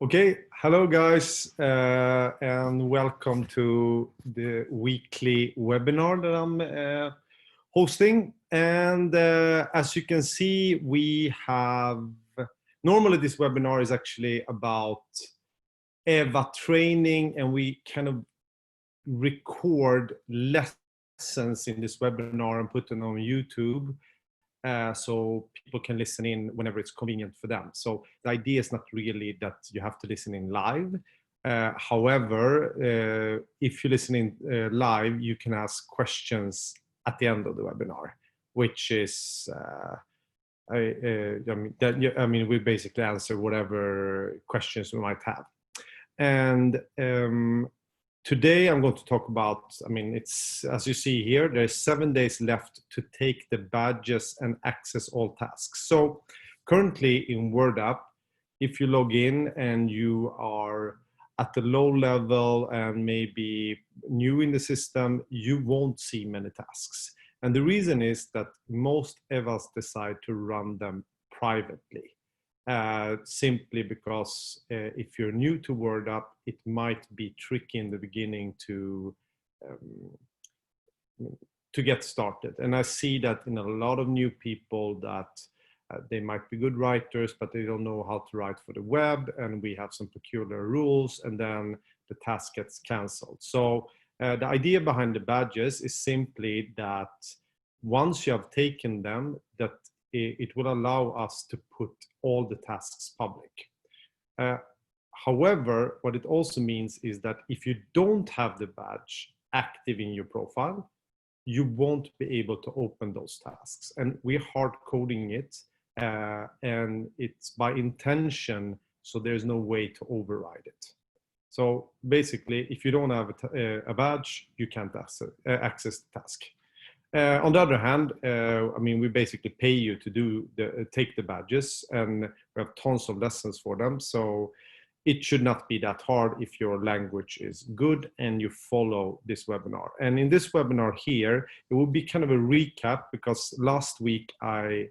Okay, hello guys, and welcome to the weekly webinar that I'm hosting. And as you can see, we have, normally this webinar is actually about EWA training, and we kind of record lessons in this webinar and put them on YouTube. So people can listen in whenever it's convenient for them. So the idea is not really that you have to listen in live. However, if you listen in live, you can ask questions at the end of the webinar, which is, I mean, we basically answer whatever questions we might have. And today I'm going to talk about, I mean, it's, as you see here, there's 7 days left to take the badges and access all tasks. So currently in WordApp, if you log in and you are at the low level and maybe new in the system, you won't see many tasks. And the reason is that most EWAs decide to run them privately. Simply because if you're new to WordApp, it might be tricky in the beginning to get started. And I see that in a lot of new people that they might be good writers, but they don't know how to write for the web, and we have some peculiar rules, and then the task gets canceled. So the idea behind the badges is simply that once you have taken them, that it will allow us to put all the tasks public. However, what it also means is that if you don't have the badge active in your profile, you won't be able to open those tasks. And we're hard coding it, and it's by intention, so there's no way to override it. So basically, if you don't have a badge, you can't access the task. On the other hand, I mean, we basically pay you to take the badges, and we have tons of lessons for them. So it should not be that hard if your language is good and you follow this webinar. And in this webinar here, it will be kind of a recap, because last week I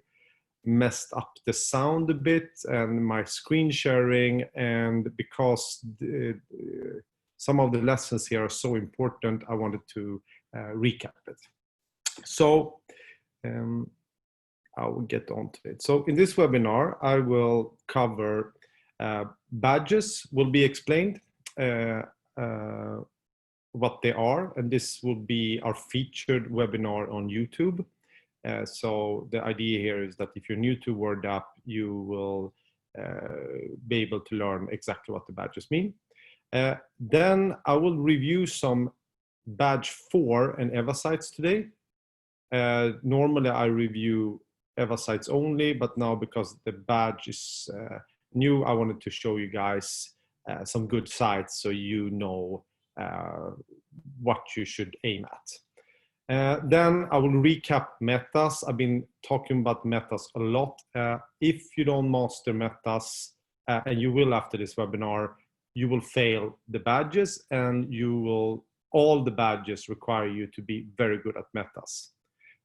messed up the sound a bit and my screen sharing, and because some of the lessons here are so important, I wanted to recap it. So I will get on to it. So in this webinar, I will cover badges will be explained, what they are, and this will be our featured webinar on YouTube. So the idea here is that if you're new to WordApp, you will be able to learn exactly what the badges mean. Then I will review some badge 4 and EWA sites today. Normally I review EWA sites only, but now because the badge is new, I wanted to show you guys some good sites so you know what you should aim at. Then I will recap metas. I've been talking about metas a lot. If you don't master metas, and you will after this webinar, you will fail the badges, and all the badges require you to be very good at metas.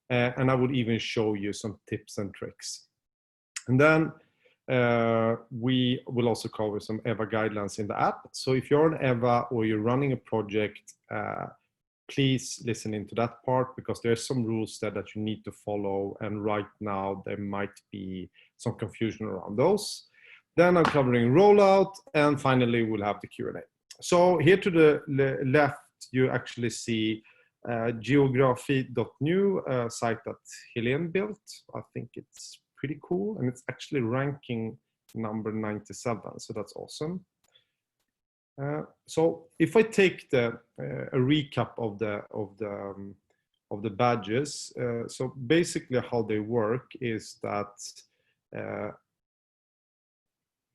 And I would even show you some tips and tricks. And then we will also cover some EWA guidelines in the app. So if you're an EWA or you're running a project, please listen into that part, because there are some rules there that you need to follow. And right now there might be some confusion around those. Then I'm covering rollout, and finally we'll have the Q&A. So here to the left, you actually see geography.new, a site that Helene built. I think it's pretty cool, and it's actually ranking number 97, so that's awesome. So if I take a recap of the badges, so basically how they work is that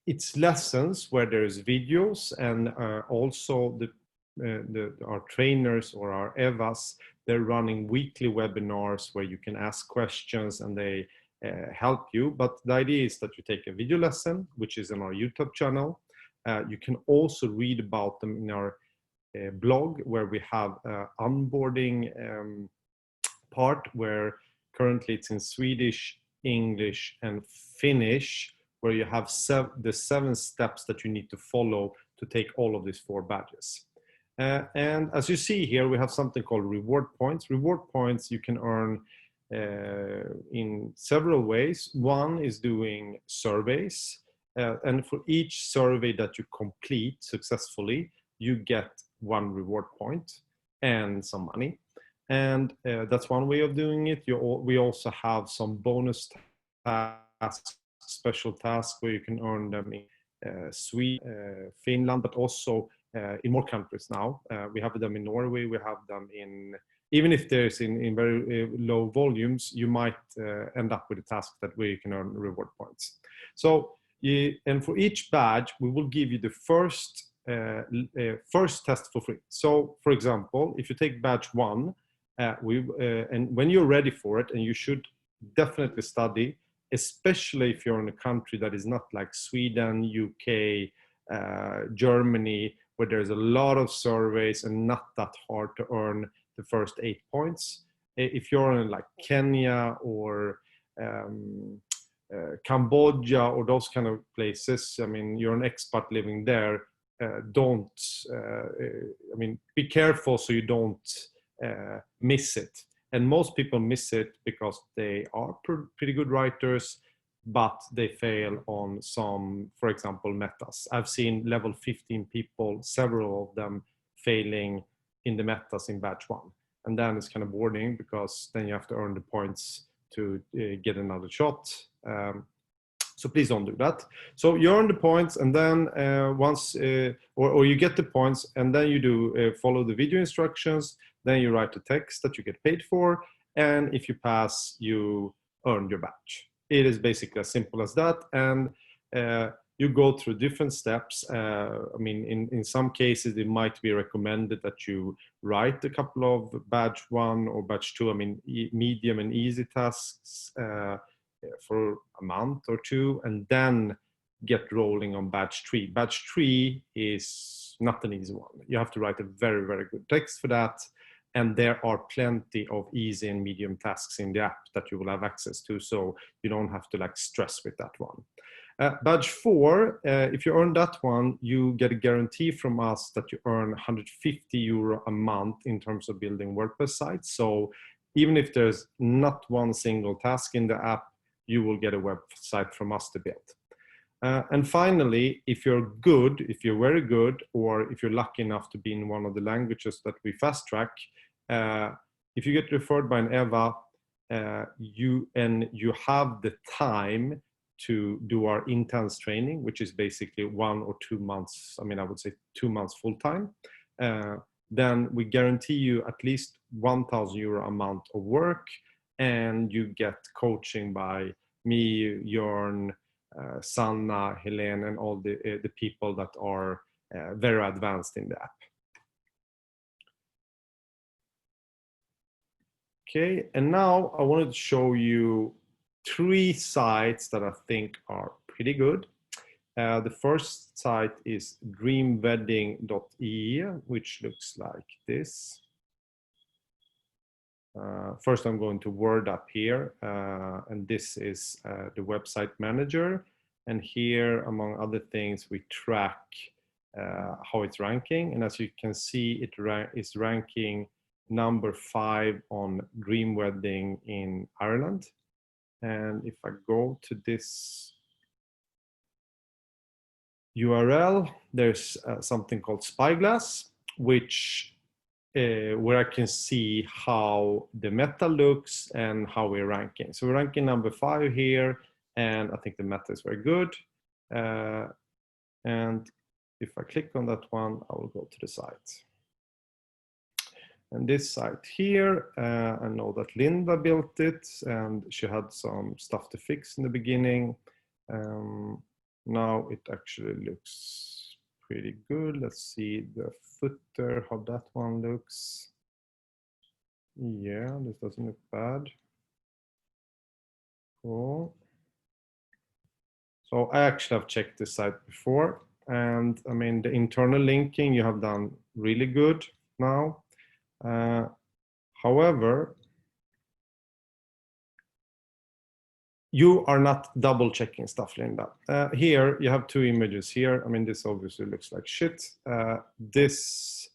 it's lessons where there's videos, and also our trainers or our EWAs, they're running weekly webinars where you can ask questions and they help you. But the idea is that you take a video lesson, which is on our YouTube channel. You can also read about them in our blog, where we have onboarding part, where currently it's in Swedish, English, and Finnish, where you have the 7 steps that you need to follow to take all of these 4 badges. And as you see here, we have something called reward points. Reward points you can earn in several ways. One is doing surveys, and for each survey that you complete successfully, you get 1 reward point and some money. And that's one way of doing it. We also have some bonus tasks, special tasks, where you can earn them in Sweden, Finland, but also in more countries now. We have them in Norway, we have them in, even if there's in very low volumes, you might end up with a task where you can earn reward points. So, and for each badge, we will give you the first test for free. So, for example, if you take badge 1, and when you're ready for it, and you should definitely study, especially if you're in a country that is not like Sweden, UK, Germany, where there's a lot of surveys and not that hard to earn the first 8 points. If you're in like Kenya or Cambodia or those kind of places, I mean, you're an expat living there, be careful so you don't miss it. And most people miss it because they are pretty good writers, but they fail on some, for example, metas. I've seen level 15 people, several of them failing in the metas in batch 1. And then it's kind of boring because then you have to earn the points to get another shot. So please don't do that. So you earn the points, and then or you get the points, and then you do follow the video instructions. Then you write the text that you get paid for, and if you pass, you earn your badge. It is basically as simple as that, and you go through different steps. I mean, in some cases, it might be recommended that you write a couple of badge 1 or badge 2, I mean, medium and easy tasks for a month or 2, and then get rolling on badge 3. Badge 3 is not an easy one. You have to write a very, very good text for that. And there are plenty of easy and medium tasks in the app that you will have access to, so you don't have to like stress with that one. Badge 4, if you earn that one, you get a guarantee from us that you earn 150 euro a month in terms of building WordPress sites. So even if there's not one single task in the app, you will get a website from us to build. And finally, if you're good, if you're very good, or if you're lucky enough to be in one of the languages that we fast track, if you get referred by an EWA, you have the time to do our intense training, which is basically 1 or 2 months. I mean, I would say 2 months full time. Then we guarantee you at least 1,000 euro amount of work, and you get coaching by me, Jörn, Sanna, Helene, and all the people that are very advanced in the app. Okay, and now I wanted to show you 3 sites that I think are pretty good. The first site is dreamwedding.ie, which looks like this. First, I'm going to Wordapp here, and this is the website manager. And here, among other things, we track how it's ranking. And as you can see, it is ranking number 5 on Dream Wedding in Ireland. And if I go to this URL, there's something called Spyglass, which where I can see how the meta looks and how we're ranking. So we're ranking number 5 here, and I think the meta is very good. And if I click on that one, I will go to the site. And this site here, I know that Linda built it, and she had some stuff to fix in the beginning. Now it actually looks pretty good. Let's see the footer, how that one looks. Yeah, this doesn't look bad. Cool. So I actually have checked this site before, and I mean, the internal linking you have done really good now. However, you are not double checking stuff, Linda. Here you have two images here. I mean, this obviously looks like shit. This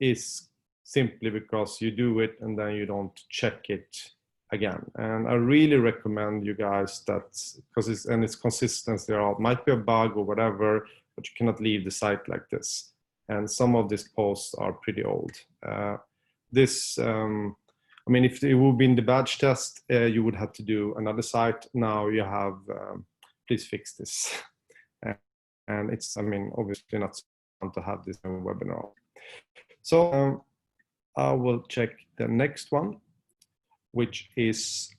is simply because you do it and then you don't check it again. And I really recommend you guys that, because it's consistent, there might be a bug or whatever, but you cannot leave the site like this. And some of these posts are pretty old. I mean, if it would be in the badge test, you would have to do another site. Now you have, please fix this. And it's, I mean, obviously not fun to have this in a webinar. So I will check the next one, which is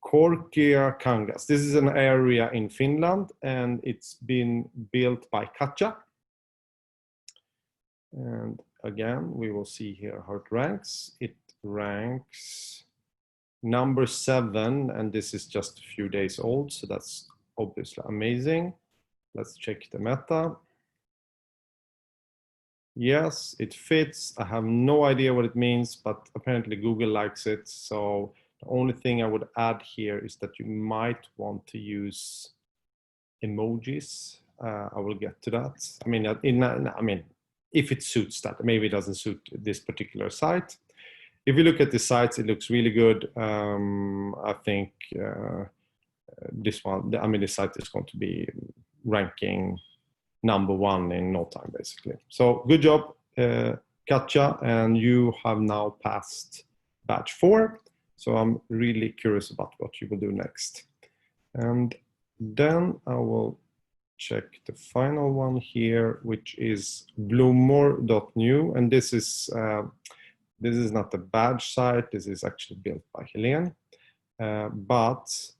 Korkia Kangas. This is an area in Finland, and it's been built by Katja. And again, we will see here how it ranks. It ranks number 7, and this is just a few days old, so that's obviously amazing. Let's check the meta. Yes, it fits. I have no idea what it means, but apparently Google likes it. So the only thing I would add here is that you might want to use emojis. I will get to that. I mean, if it suits that. Maybe it doesn't suit this particular site. If you look at the sites, it looks really good. I think this one, I mean, this site is going to be ranking number 1 in no time, basically. So good job, Katja, and you have now passed batch 4. So I'm really curious about what you will do next. And then I will check the final one here, which is bloomor.new, and this is not a badge site. This is actually built by Helene, but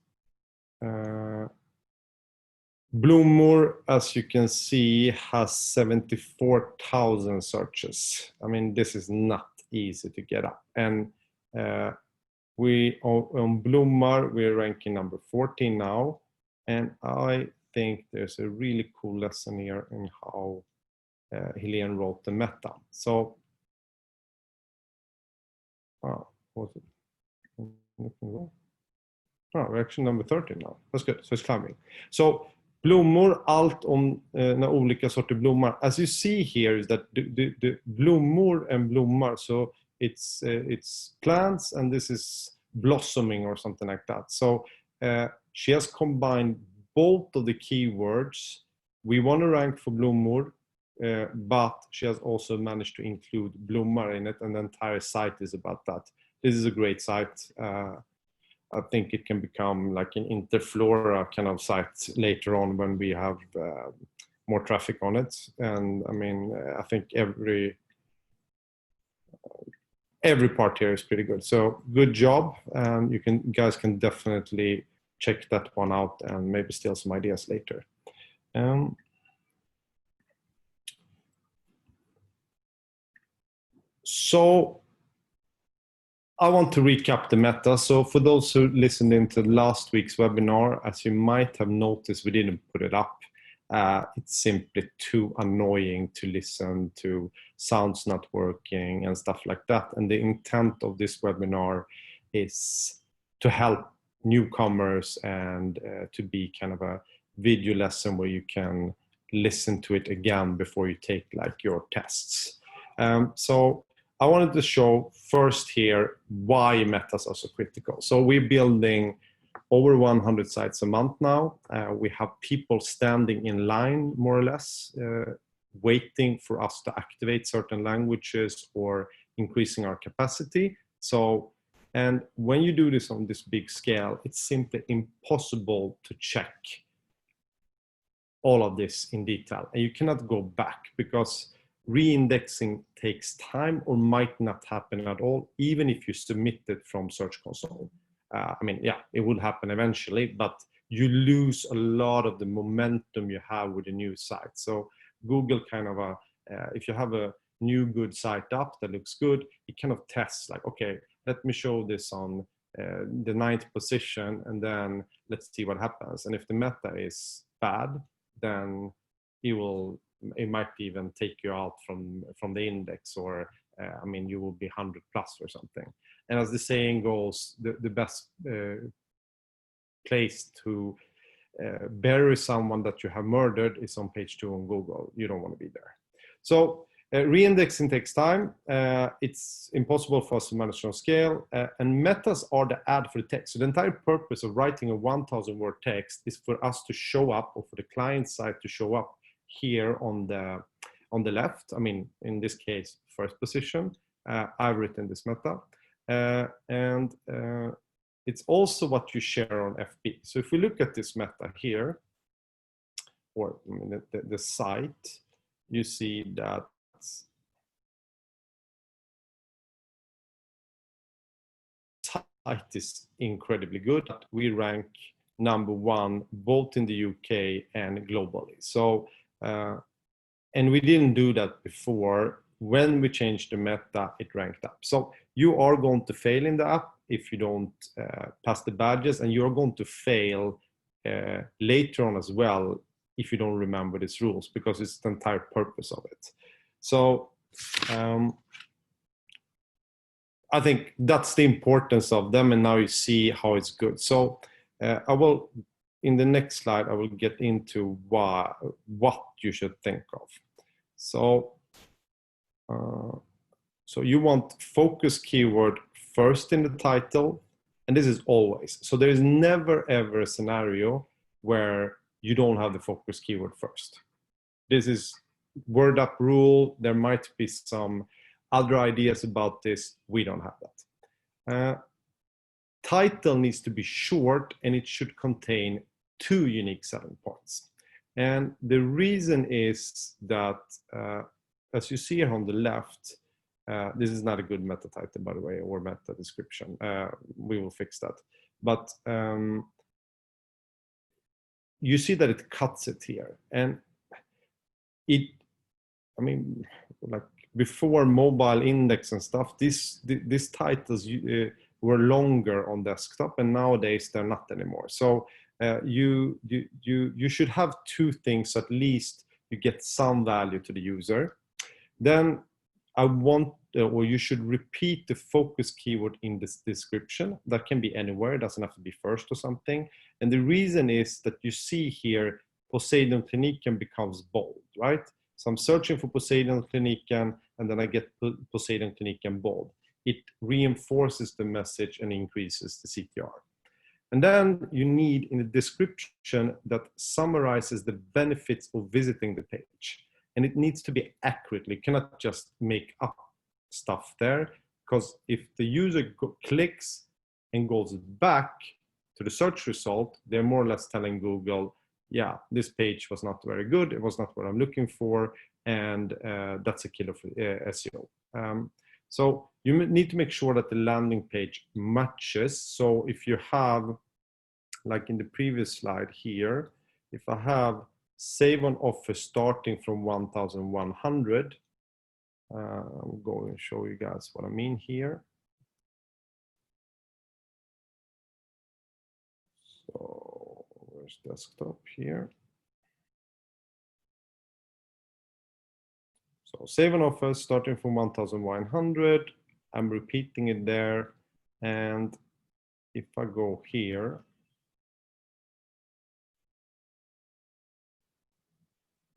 Bloomor, as you can see, has 74,000 searches. I mean, this is not easy to get up. And we on Bloomor, we're ranking number 14 now. And I think there's a really cool lesson here in how Helene wrote the meta. So, was it? Oh, we're actually number 13 now. That's good. So it's climbing. So blommor, allt om olika sorter blommar. As you see here is that the blommor and blommar, so it's plants and this is blossoming or something like that. So she has combined both of the keywords. We want to rank for blommor, but she has also managed to include blommar in it, and the entire site is about that. This is a great site. I think it can become like an interflora kind of site later on when we have more traffic on it. And I mean, I think every part here is pretty good. So good job. You guys can definitely check that one out and maybe steal some ideas later. So I want to recap the meta. So for those who listened into last week's webinar, as you might have noticed, we didn't put it up. It's simply too annoying to listen to sounds not working and stuff like that. And the intent of this webinar is to help newcomers and to be kind of a video lesson where you can listen to it again before you take like your tests. So I wanted to show first here why metas are so critical. So we're building over 100 sites a month now. We have people standing in line, more or less, waiting for us to activate certain languages or increasing our capacity. So, and when you do this on this big scale, it's simply impossible to check all of this in detail. And you cannot go back because re-indexing takes time or might not happen at all, even if you submit it from Search Console. I mean, yeah, it will happen eventually, but you lose a lot of the momentum you have with a new site. So Google kind of, if you have a new good site up that looks good, it kind of tests like, okay, let me show this on the 9th position and then let's see what happens. And if the meta is bad, then it might even take you out from the index, or I mean, you will be 100 plus or something. And as the saying goes, the best place to bury someone that you have murdered is on page 2 on Google. You don't want to be there. So re-indexing takes time. It's impossible for us to manage on scale, and metas are the add for the text. So the entire purpose of writing a 1,000 word text is for us to show up, or for the client side to show up here on the left. I mean, in this case, first position. I've written this meta, and it's also what you share on FB. So if we look at this meta here, or I mean, the site, you see that site is incredibly good. We rank #1 both in the UK and globally. So, and we didn't do that before. When we changed the meta, it ranked up. So you are going to fail in the app if you don't pass the badges, and you're going to fail later on as well if you don't remember these rules, because it's the entire purpose of it. So I think that's the importance of them, and now you see how it's good. So I will, in the next slide, I will get into what you should think of. So so you want focus keyword first in the title, and this is always. So there is never ever a scenario where you don't have the focus keyword first. This is Wordapping rule. There might be some other ideas about this. We don't have that. Title needs to be short, and it should contain 2 unique selling points. And the reason is that, as you see here on the left, this is not a good meta title, by the way, or meta description. We will fix that. But you see that it cuts it here. And I mean, like before mobile index and stuff, these titles were longer on desktop, and nowadays they're not anymore. So you should have 2 things, at least you get some value to the user. Then you should repeat the focus keyword in this description. That can be anywhere, it doesn't have to be first or something. And the reason is that you see here, Poseidon Kliniken becomes bold, right? So I'm searching for Poseidon Kliniken, and then I get Poseidon Kliniken bold. It reinforces the message and increases the CTR. And then you need in the description that summarizes the benefits of visiting the page. And it needs to be accurate. You cannot just make up stuff there, because if the user clicks and goes back to the search result, they're more or less telling Google, yeah, this page was not very good, it was not what I'm looking for, and that's a killer for SEO. So you need to make sure that the landing page matches. So if you have, like in the previous slide here, if I have save on offer starting from 1,100, I'm going to show you guys what I mean here. So where's desktop here? So save an offer starting from 1,100. I'm repeating it there. And if I go here,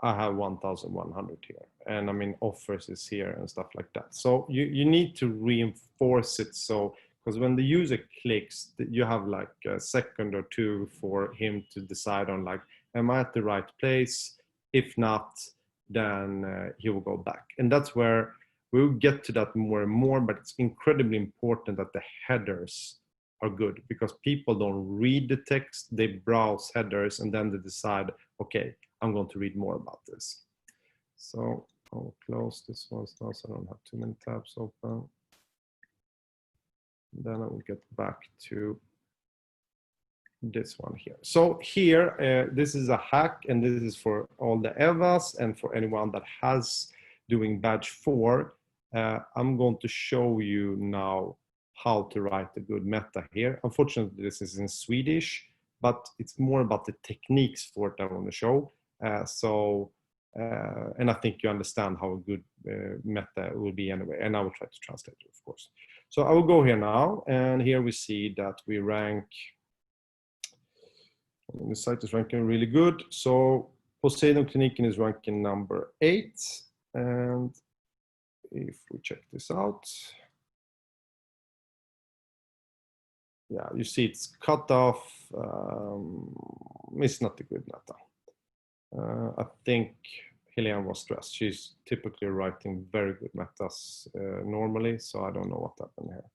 I have 1,100 here. And I mean, offers is here and stuff like that. So you need to reinforce it. So, because when the user clicks, you have like a second or 2 for him to decide on, like, am I at the right place? If not, then he will go back. And that's where we'll get to that more and more, but it's incredibly important that the headers are good, because people don't read the text, they browse headers, and then they decide, okay, I'm going to read more about this. So I'll close this one now so I don't have too many tabs open. Then I will get back to this one here. So here, this is a hack, and this is for all the EWAs and for anyone that has doing badge 4. I'm going to show you now how to write a good meta here. Unfortunately, this is in Swedish, but it's more about the techniques for it I want to show. And I think you understand how a good meta will be anyway, and I will try to translate it, of course. So I will go here now, and here we see that we rank And the site is ranking really good. So Poseidon Kliniken is ranking number 8. And if we check this out, yeah, you see it's cut off. It's not a good meta. I think Helene was stressed. She's typically writing very good metas normally, so I don't know what happened here.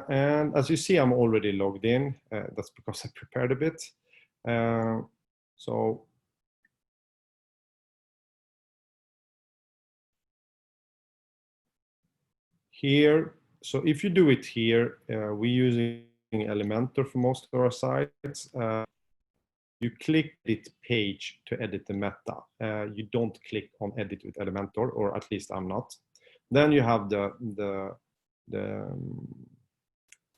And as you see, I'm already logged in. That's because I prepared a bit. So here, so if you do it here, we're using Elementor for most of our sites. You click edit page to edit the meta. You don't click on edit with Elementor, or at least I'm not. Then you have the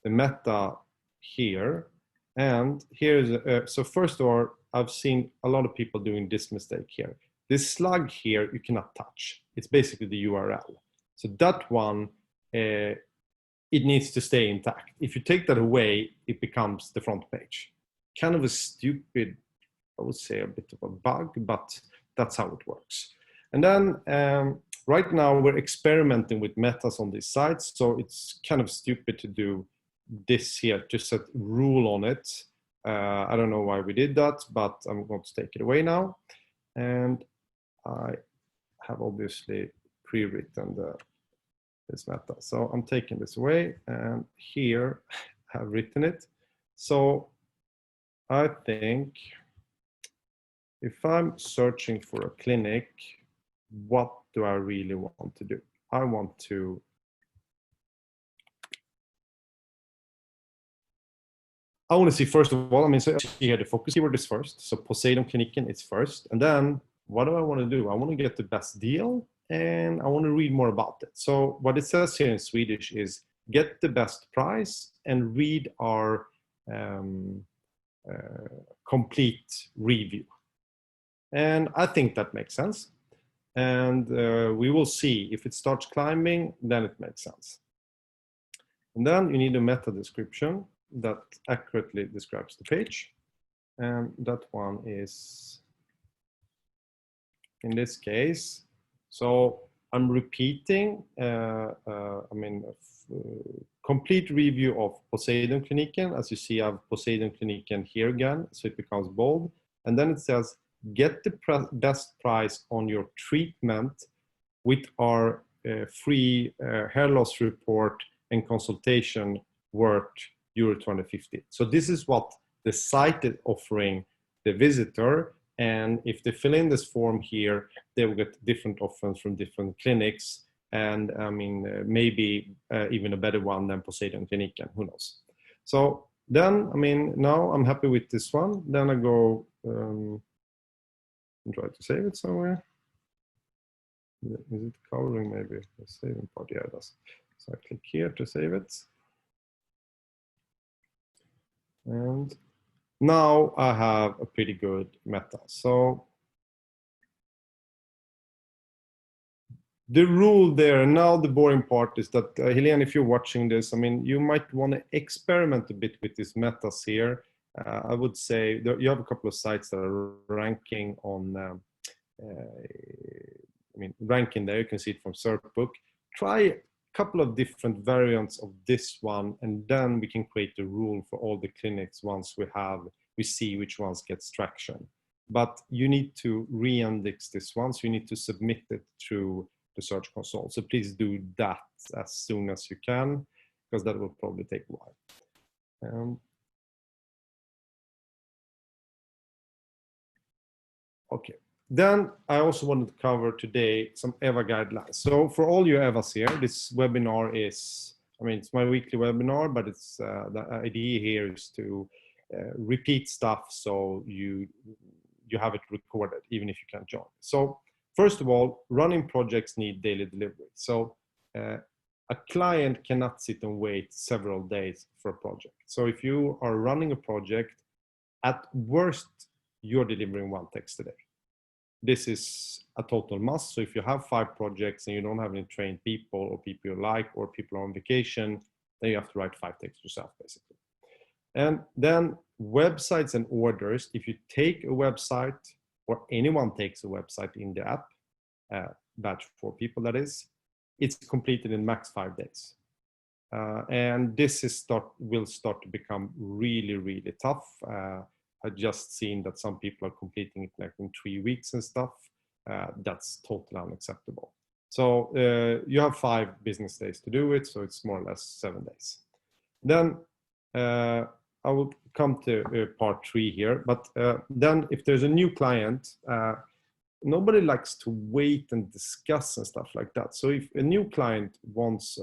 meta here, and here's so first of all, I've seen a lot of people doing this mistake here. This slug here you cannot touch. It's basically the URL. So that one, it needs to stay intact. If you take that away, it becomes the front page. Kind of a stupid, I would say a bit of a bug, but that's how it works. And then right now we're experimenting with metas on these sites, so it's kind of stupid to do this here, to set rule on it. I don't know why we did that, but I'm going to take it away now. And I have obviously pre-written this meta. So I'm taking this away, and here I have written it. So I think if I'm searching for a clinic, what do I really want to do? I want to see, first of all, I mean, so here the focus keyword is first. So Poseidon Kliniken is first. And then what do I want to do? I want to get the best deal, and I want to read more about it. So what it says here in Swedish is get the best price and read our complete review. And I think that makes sense. And we will see if it starts climbing, then it makes sense. And then you need a meta description that accurately describes the page. And that one is, in this case, so I'm repeating, complete review of Poseidon Kliniken. As you see, I have Poseidon Kliniken here again, so it becomes bold. And then it says, get the best price on your treatment with our free hair loss report and consultation worth €250. So this is what the site is offering the visitor. And if they fill in this form here, they will get different offers from different clinics. And I mean, maybe even a better one than Poseidon Kliniken, who knows? So then, I mean, now I'm happy with this one. Then I go and try to save it somewhere. Is it covering maybe the saving part? Yeah, it does. So I click here to save it. And now I have a pretty good meta. So the rule there, and now the boring part is that, Helene, if you're watching this, I mean, you might want to experiment a bit with these metas here. I would say you have a couple of sites that are ranking on, ranking there. You can see it from SERPbook. Try a couple of different variants of this one, and then we can create a rule for all the clinics once we see which ones gets traction. But you need to re-index this one, so you need to submit it through the Search Console. So please do that as soon as you can, because that will probably take a while. Okay. Then I also wanted to cover today some EWA guidelines. So for all you EWAs here, this webinar is, I mean, it's my weekly webinar, but it's the idea here is to repeat stuff so you have it recorded, even if you can't join. So first of all, running projects need daily delivery. So a client cannot sit and wait several days for a project. So if you are running a project, at worst, you're delivering one text a day. This is a total must. So if you have 5 projects and you don't have any trained people or people you like or people are on vacation, then you have to write 5 texts yourself, basically. And then websites and orders, if you take a website, or anyone takes a website in the app, batch 4 people that is, it's completed in max 5 days. And this will start to become really, really tough. I've just seen that some people are completing it like in 3 weeks and stuff. That's totally unacceptable. So you have 5 business days to do it, so it's more or less 7 days. Then I will come to part 3 here, but then if there's a new client, nobody likes to wait and discuss and stuff like that. So if a new client wants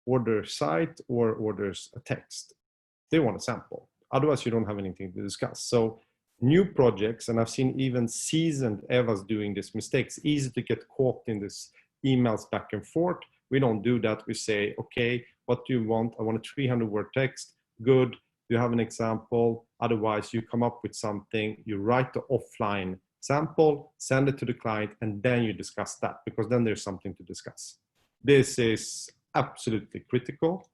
order site or orders a text, they want a sample. Otherwise, you don't have anything to discuss. So new projects, and I've seen even seasoned EWAs doing this mistake. It's easy to get caught in this emails back and forth. We don't do that. We say, okay, what do you want? I want a 300-word text. Good. Do you have an example? Otherwise, you come up with something. You write the offline sample, send it to the client, and then you discuss that, because then there's something to discuss. This is absolutely critical.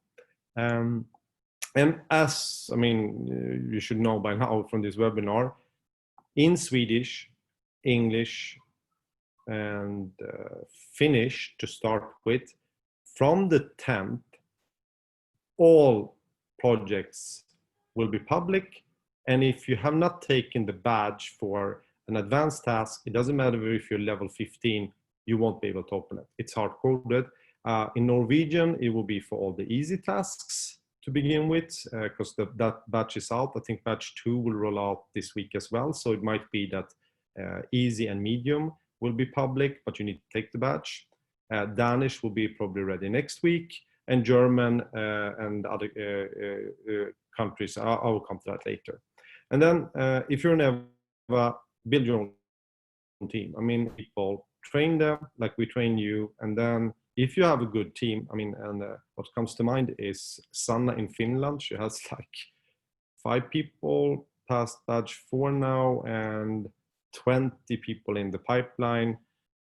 And as, I mean, you should know by now from this webinar, in Swedish, English, and Finnish to start with, from the 10th, all projects will be public. And if you have not taken the badge for an advanced task, it doesn't matter if you're level 15, you won't be able to open it. It's hard-coded. In Norwegian, it will be for all the easy tasks to begin with, because that batch is out. I think batch 2 will roll out this week as well. So it might be that easy and medium will be public, but you need to take the batch. Danish will be probably ready next week, and German and other countries, I will come to that later. And then if you're an EWA, build your own team. I mean, people train them like we train you, and then if you have a good team, I mean, and what comes to mind is Sanna in Finland. She has like 5 people past batch 4 now, and 20 people in the pipeline.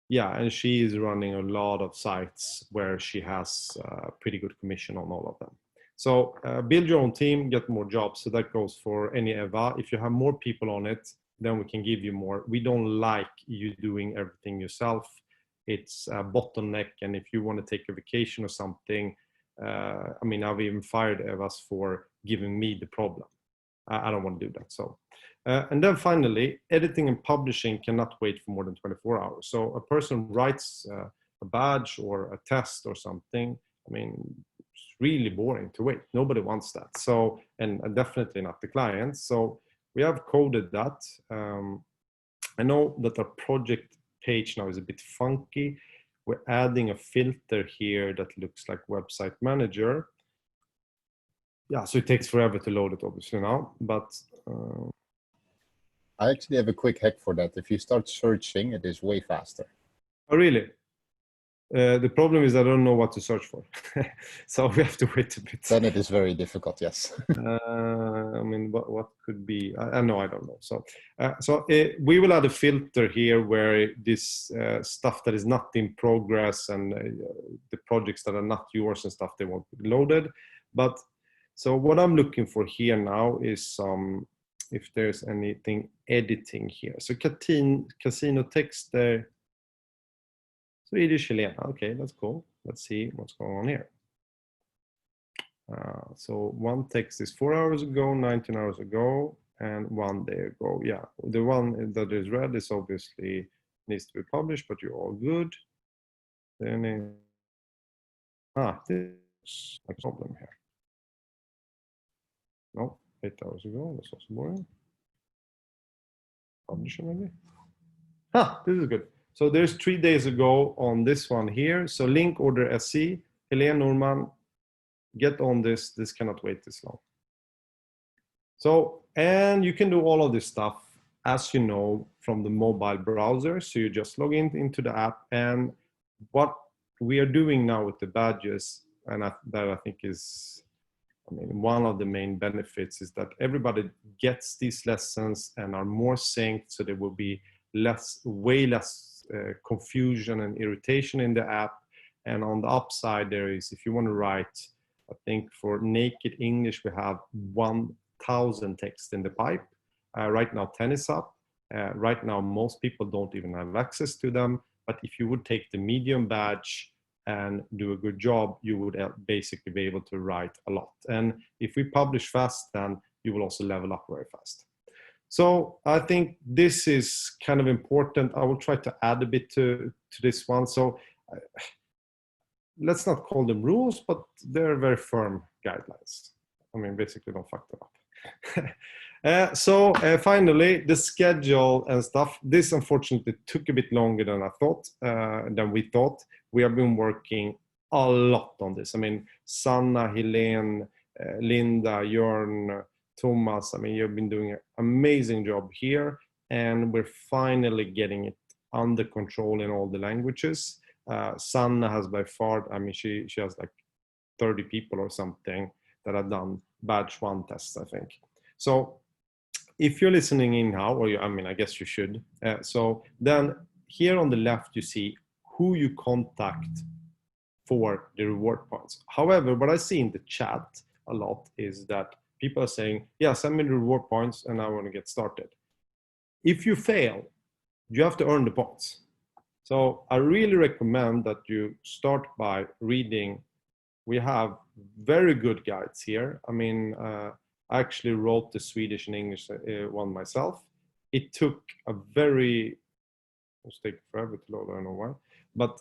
Yeah, and she is running a lot of sites where she has pretty good commission on all of them. So build your own team, get more jobs. So that goes for any EWA. If you have more people on it, then we can give you more. We don't like you doing everything yourself. It's a bottleneck. And if you want to take a vacation or something, I mean, I've even fired EWAs for giving me the problem. I don't want to do that. So, and then finally, editing and publishing cannot wait for more than 24 hours. So a person writes a badge or a test or something. I mean, it's really boring to wait. Nobody wants that. So, and definitely not the clients. So we have coded that. I know that our project page now is a bit funky. We're adding a filter here that looks like Website Manager. Yeah, so it takes forever to load it, obviously, now, but... I actually have a quick hack for that. If you start searching, it is way faster. Oh, really? The problem is I don't know what to search for. So we have to wait a bit. Then it is very difficult, yes. I mean, what could be? I know, I don't know. So, we will add a filter here where this stuff that is not in progress and the projects that are not yours and stuff, they won't be loaded. But so what I'm looking for here now is if there's anything editing here. So casino text there. Swedish Helena. Okay, that's cool. Let's see what's going on here. So one text is 4 hours ago, 19 hours ago, and 1 day ago. Yeah, the one that is red is obviously needs to be published, but you're all good. Then there's a problem here. No, 8 hours ago. That's also boring. Publisher maybe. This is good. So there's 3 days ago on this one here. So link order SC, Helene Norman, get on this. This cannot wait this long. So, and you can do all of this stuff, as you know, from the mobile browser. So you just log into the app, and what we are doing now with the badges, and that I think is, I mean, one of the main benefits is that everybody gets these lessons and are more synced, so there will be way less confusion and irritation in the app. And on the upside, there is, if you want to write, I think for naked English, we have 1 1,000 texts in the pipe. Right now 10 is up. Right now most people don't even have access to them, but if you would take the medium badge and do a good job, you would basically be able to write a lot. And if we publish fast, then you will also level up very fast. So I think this is kind of important. I will try to add a bit to this one. So let's not call them rules, but they're very firm guidelines. I mean, basically don't fuck them up. Finally, the schedule and stuff. This unfortunately took a bit longer than we thought. We have been working a lot on this. I mean, Sanna, Helene, Linda, Jörn, Thomas, I mean, you've been doing an amazing job here, and we're finally getting it under control in all the languages. Sanna has by far, I mean, she has like 30 people or something that have done badge 1 tests, I think. So if you're listening in now, or I mean, I guess you should. So then here on the left, you see who you contact for the reward points. However, what I see in the chat a lot is that people are saying, yeah, send me the reward points and I want to get started. If you fail, you have to earn the points. So I really recommend that you start by reading. We have very good guides here. I mean, I actually wrote the Swedish and English one myself. It took a very, it's taking forever to load, I don't know why. But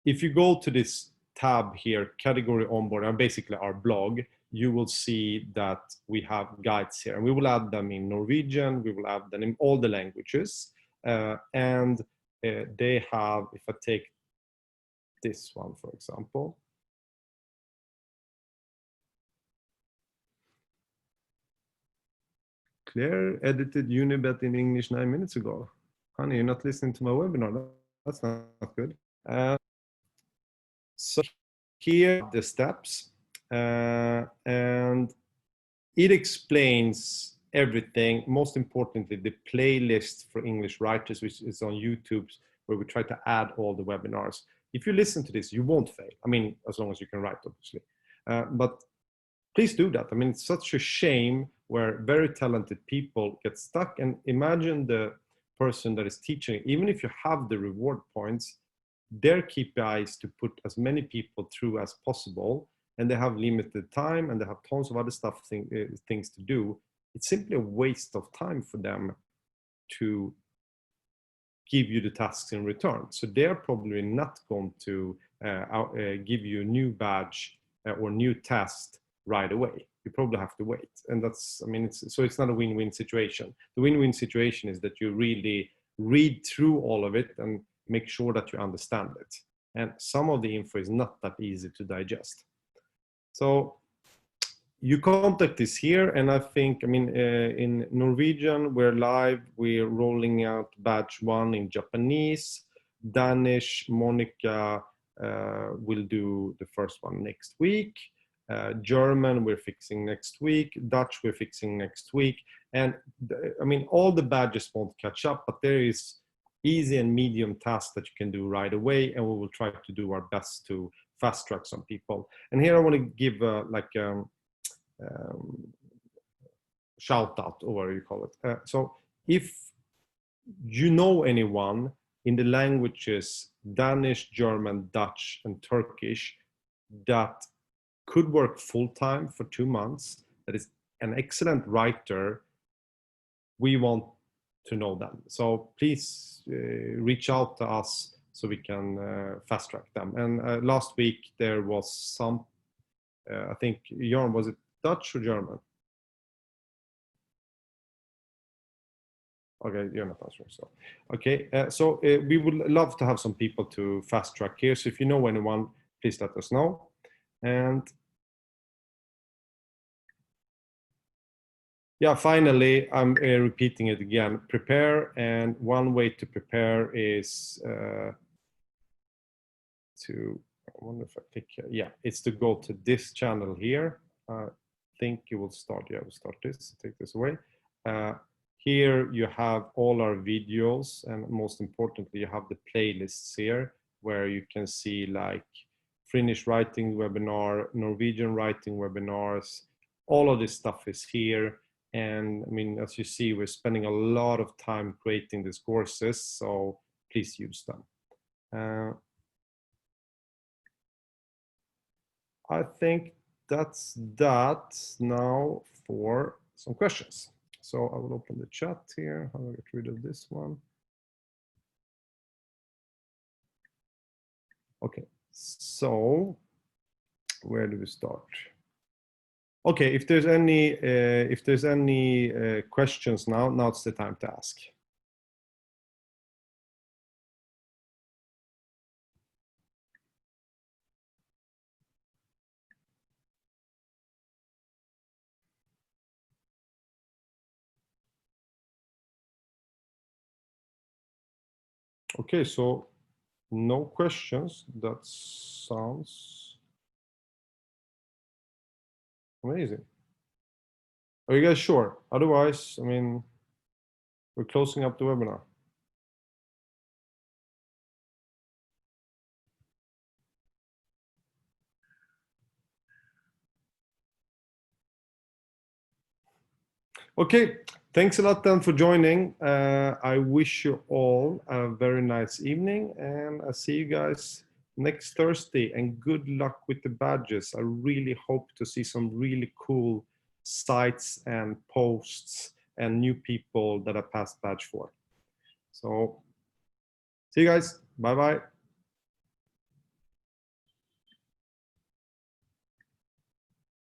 if you go to this tab here, category onboard, and basically our blog, you will see that we have guides here. And we will add them in Norwegian, we will add them in all the languages. They have, if I take this one, for example. Claire edited Unibet in English 9 minutes ago. Honey, you're not listening to my webinar. That's not good. So here are the steps. And it explains everything. Most importantly, the playlist for English writers, which is on YouTube, where we try to add all the webinars. If you listen to this, you won't fail. I mean, as long as you can write, obviously. But please do that. I mean, it's such a shame where very talented people get stuck. And imagine the person that is teaching, even if you have the reward points, their KPI is to put as many people through as possible, and they have limited time and they have tons of other stuff, things to do. It's simply a waste of time for them to give you the tasks in return. So they're probably not going to give you a new badge or new test right away. You probably have to wait. And that's, I mean, it's not a win-win situation. The win-win situation is that you really read through all of it and make sure that you understand it. And some of the info is not that easy to digest. So you contact this here, and I think, I mean, in Norwegian, we're live. We're rolling out batch 1 in Japanese. Danish, Monica will do the first one next week. German, we're fixing next week. Dutch, we're fixing next week. And I mean, all the badges won't catch up, but there is easy and medium tasks that you can do right away, and we will try to do our best to fast track some people. And here I want to give shout out, or what do you call it? So if you know anyone in the languages Danish, German, Dutch, and Turkish that could work full-time for 2 months, that is an excellent writer, we want to know them. So please reach out to us so we can fast track them. And last week there was some, I think, Jörn, was it Dutch or German? Okay, you're not answering, so. Okay, so we would love to have some people to fast track here. So if you know anyone, please let us know. And yeah, finally, I'm repeating it again. Prepare, and one way to prepare is I wonder if I click here. Yeah, it's to go to this channel here. I think you will start, yeah, we'll start this, take this away. Here you have all our videos, and most importantly, you have the playlists here where you can see like Finnish writing webinar, Norwegian writing webinars, all of this stuff is here. And I mean, as you see, we're spending a lot of time creating these courses, so please use them. I think that's that now for some questions. So I will open the chat here. How do I get rid of this one? Okay, so where do we start? Okay, if there's any questions now's the time to ask. Okay, so no questions. That sounds amazing. Are you guys sure? Otherwise, I mean, we're closing up the webinar. Okay, thanks a lot then for joining. I wish you all a very nice evening, and I'll see you guys next Thursday, and good luck with the badges. I really hope to see some really cool sites and posts and new people that I passed badge for. So see you guys. Bye bye.